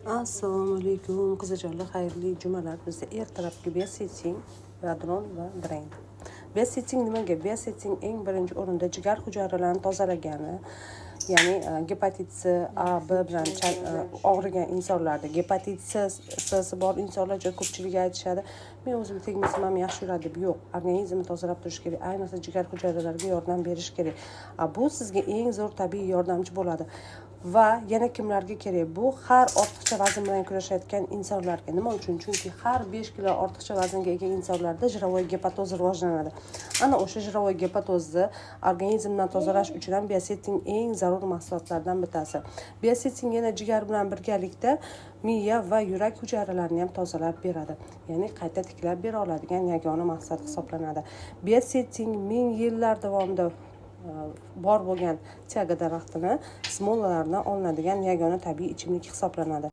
Assalomu alaykum qizijonlar, xayrli jumalar. Bizda ertalabki besiting, yadron va drain. Besiting nimaga? Besiting eng birinchi o'rinda jigar hujayralarini tozalagani, ya'ni gepatit C, A, B bilan og'rigan insonlarda gepatit C bor insonlar juda ko'pchilik aytishadi. Men o'zim tegmasam ham yaxshi yuradi deb. Yo'q, organizmni tozalab turish kerak. Ayniqsa jigar hujayralariga yordam berish kerak. Bu sizga eng zo'r tabiiy yordamchi bo'ladi. Va yana kimlarga kerak? Bu har ortiqcha vazn bilan kurashayotgan insonlarga. Nima uchun? Chunki har 5 kilo ortiqcha vaznga ega insonlarda jirovoy gepatoz rivojlanadi. Ana o'sha jirovoy gepatozni organizmdan tozalash uchun ham bioseting eng zarur mahsulotlardan bittasi. Bioseting yana jigar bilan birgalikda miya va yurak hujayralarini ham tozalab beradi. Ya'ni qayta tiklab bera oladigan yagona mahsulot hisoblanadi. Bioseting ming yillar davomida bor bo'lgan tiaga daraxtini smollalaridan olinadigan yagona tabiiy ichimlik hisoblanadi.